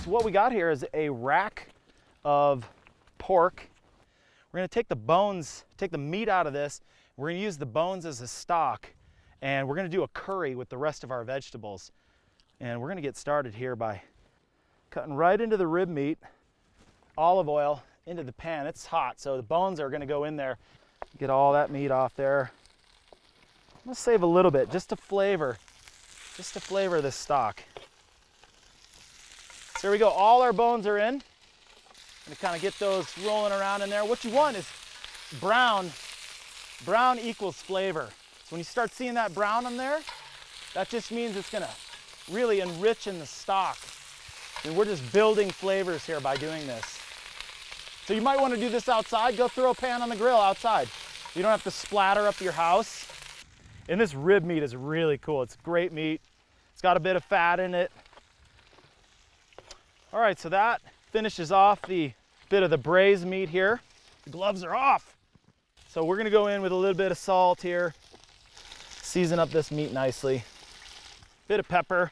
So what we got here is a rack of pork. We're gonna take the bones, take the meat out of this. We're gonna use the bones as a stock, and we're gonna do a curry with the rest of our vegetables. And we're gonna get started here by cutting right into the rib meat, olive oil into the pan. It's hot, so the bones are gonna go in there. Get all that meat off there. I'm gonna save a little bit just to flavor this stock. So here we go, all our bones are in. Gonna kind of get those rolling around in there. What you want is brown. Brown equals flavor. So when you start seeing that brown in there, that just means it's gonna really enrich in the stock. And we're just building flavors here by doing this. So you might want to do this outside. Go throw a pan on the grill outside. You don't have to splatter up your house. And this rib meat is really cool. It's great meat. It's got a bit of fat in it. All right, so that finishes off the bit of the braised meat here. The gloves are off. So we're gonna go in with a little bit of salt here. Season up this meat nicely. Bit of pepper.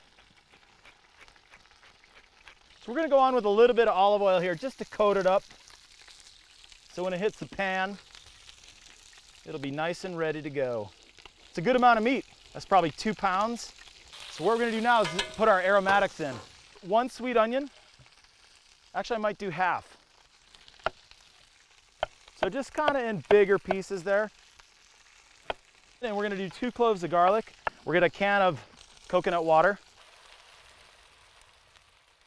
So we're gonna go on with a little bit of olive oil here just to coat it up. So when it hits the pan, it'll be nice and ready to go. It's a good amount of meat. That's probably 2 pounds. So what we're gonna do now is put our aromatics in. 1 sweet onion. Actually, I might do half. So just kind of in bigger pieces there. And we're gonna do 2 cloves of garlic. We're gonna get a can of coconut water.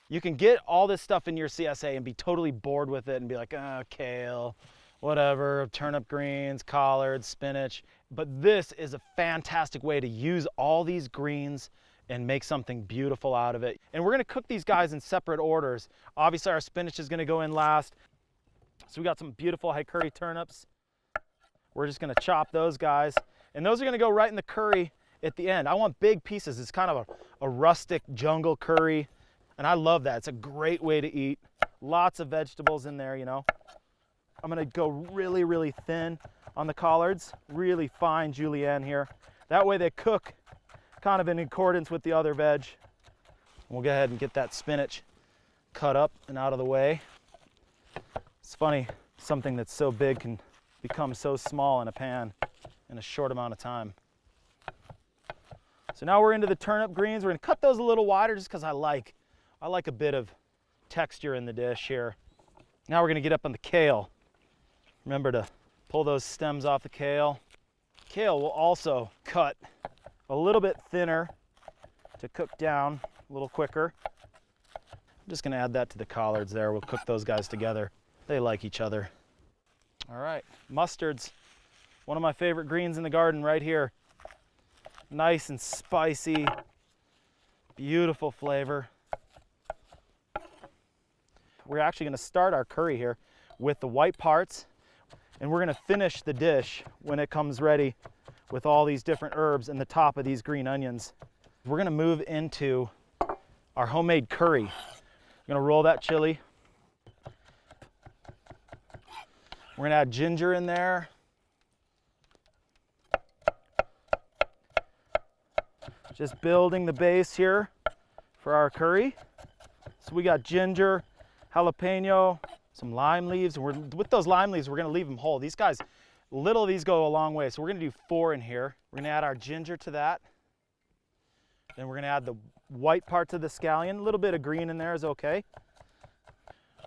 You can get all this stuff in your CSA and be totally bored with it and be like, kale, whatever, turnip greens, collards, spinach. But this is a fantastic way to use all these greens and make something beautiful out of it. And we're gonna cook these guys in separate orders. Obviously our spinach is gonna go in last. So we got some beautiful high curry turnips. We're just gonna chop those guys. And those are gonna go right in the curry at the end. I want big pieces. It's kind of a rustic jungle curry. And I love that. It's a great way to eat. Lots of vegetables in there, you know. I'm gonna go really, really thin on the collards. Really fine julienne here. That way they cook kind of in accordance with the other veg. We'll go ahead and get that spinach cut up and out of the way. It's funny, something that's so big can become so small in a pan in a short amount of time. So now we're into the turnip greens. We're gonna cut those a little wider just because I like a bit of texture in the dish here. Now we're gonna get up on the kale. Remember to pull those stems off the kale. Kale will also cut a little bit thinner to cook down a little quicker. I'm just gonna add that to the collards there. We'll cook those guys together. They like each other. All right, mustards. One of my favorite greens in the garden right here. Nice and spicy, beautiful flavor. We're actually gonna start our curry here with the white parts, and we're gonna finish the dish when it comes ready with all these different herbs and the top of these green onions. We're gonna move into our homemade curry. We're gonna roll that chili. We're gonna add ginger in there. Just building the base here for our curry. So we got ginger, jalapeno, some lime leaves. With those lime leaves, we're gonna leave them whole. These guys, little of these go a long way. So we're gonna do 4 in here. We're gonna add our ginger to that. Then we're gonna add the white parts of the scallion. A little bit of green in there is okay.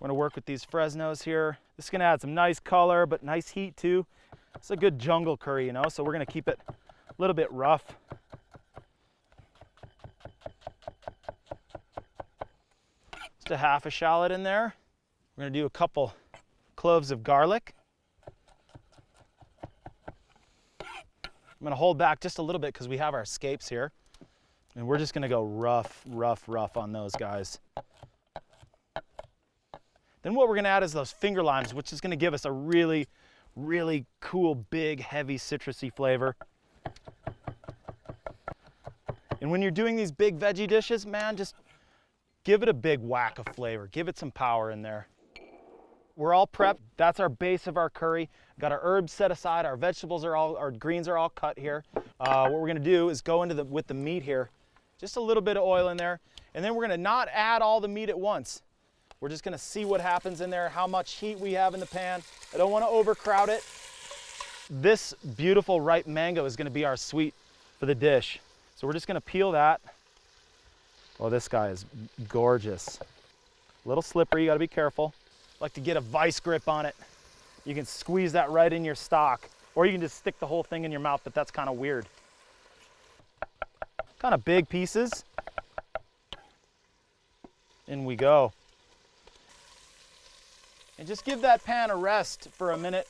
We're gonna work with these Fresnos here. This is gonna add some nice color, but nice heat too. It's a good jungle curry, you know, so we're gonna keep it a little bit rough. Just a half a shallot in there. We're gonna do a couple cloves of garlic. I'm gonna hold back just a little bit because we have our escapes here. And we're just gonna go rough on those guys. Then what we're gonna add is those finger limes, which is gonna give us a really, really cool, big, heavy, citrusy flavor. And when you're doing these big veggie dishes, man, just give it a big whack of flavor. Give it some power in there. We're all prepped. That's our base of our curry. Got our herbs set aside. Our vegetables are all, our greens are all cut here. What we're gonna do is go with the meat here. Just a little bit of oil in there. And then we're gonna not add all the meat at once. We're just gonna see what happens in there, how much heat we have in the pan. I don't wanna overcrowd it. This beautiful ripe mango is gonna be our sweet for the dish. So we're just gonna peel that. Oh, this guy is gorgeous. A little slippery, you gotta be careful. Like to get a vice grip on it. You can squeeze that right in your stock, or you can just stick the whole thing in your mouth, but that's kind of weird. Kind of big pieces. In we go. And just give that pan a rest for a minute.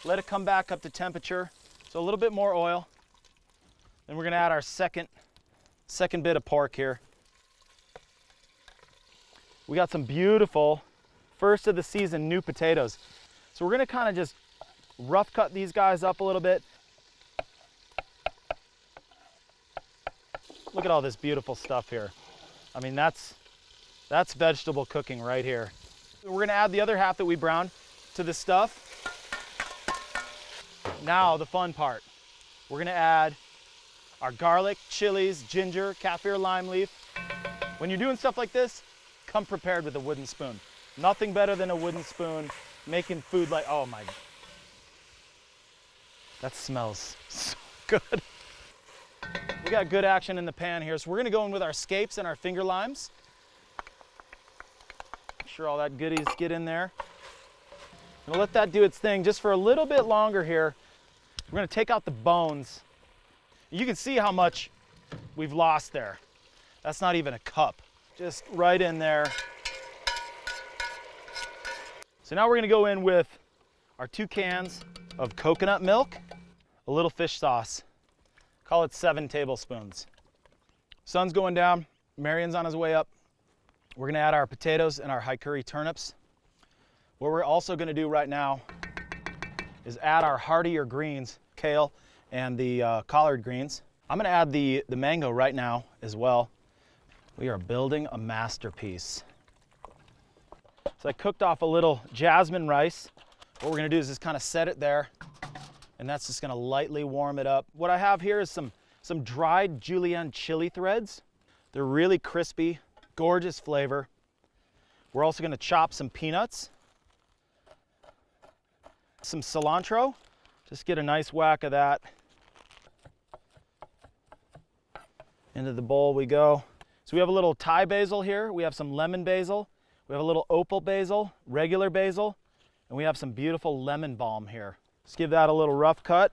Let it come back up to temperature. So a little bit more oil. Then we're gonna add our second bit of pork here. We got some beautiful, first of the season new potatoes. So we're gonna kind of just rough cut these guys up a little bit. Look at all this beautiful stuff here. I mean, that's vegetable cooking right here. We're gonna add the other half that we browned to the stuff. Now the fun part. We're gonna add our garlic, chilies, ginger, kaffir lime leaf. When you're doing stuff like this, come prepared with a wooden spoon. Nothing better than a wooden spoon making food like, oh my. That smells so good. We got good action in the pan here, so we're gonna go in with our scapes and our finger limes. Make sure all that goodies get in there. We'll let that do its thing just for a little bit longer here. We're gonna take out the bones. You can see how much we've lost there. That's not even a cup. Just right in there. So now we're gonna go in with our 2 cans of coconut milk, a little fish sauce. Call it 7 tablespoons. Sun's going down, Marion's on his way up. We're gonna add our potatoes and our high curry turnips. What we're also gonna do right now is add our heartier greens, kale and the collard greens. I'm gonna add the mango right now as well. We are building a masterpiece. So I cooked off a little jasmine rice. What we're gonna do is just kind of set it there, and that's just gonna lightly warm it up. What I have here is some dried julienne chili threads. They're really crispy, gorgeous flavor. We're also gonna chop some peanuts, some cilantro, just get a nice whack of that. Into the bowl we go. So we have a little Thai basil here, we have some lemon basil, we have a little opal basil, regular basil, and we have some beautiful lemon balm here. Let's give that a little rough cut.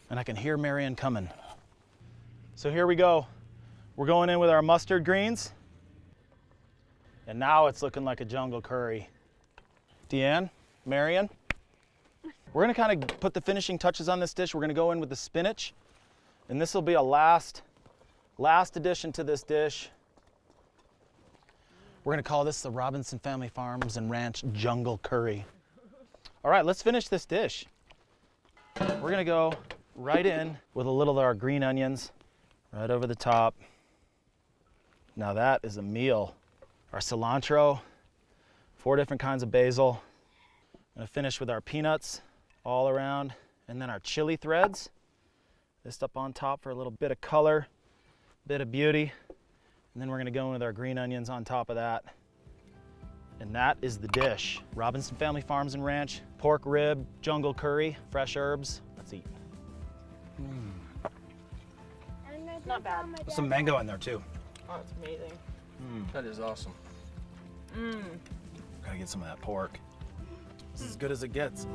And I can hear Marion coming. So here we go. We're going in with our mustard greens. And now it's looking like a jungle curry. Deanne, Marion, we're gonna kind of put the finishing touches on this dish. We're gonna go in with the spinach. And this will be a last addition to this dish. We're gonna call this the Robinson Family Farms and Ranch Jungle Curry. All right, let's finish this dish. We're gonna go right in with a little of our green onions, right over the top. Now that is a meal. Our cilantro, 4 different kinds of basil. I'm gonna finish with our peanuts all around, and then our chili threads. This up on top for a little bit of color, bit of beauty. And then we're gonna go in with our green onions on top of that. And that is the dish. Robinson Family Farms and Ranch, pork rib, jungle curry, fresh herbs. Let's eat. Not bad. There's some mango in there too. Oh, it's amazing. That is awesome. Gotta get some of that pork. This is as good as it gets.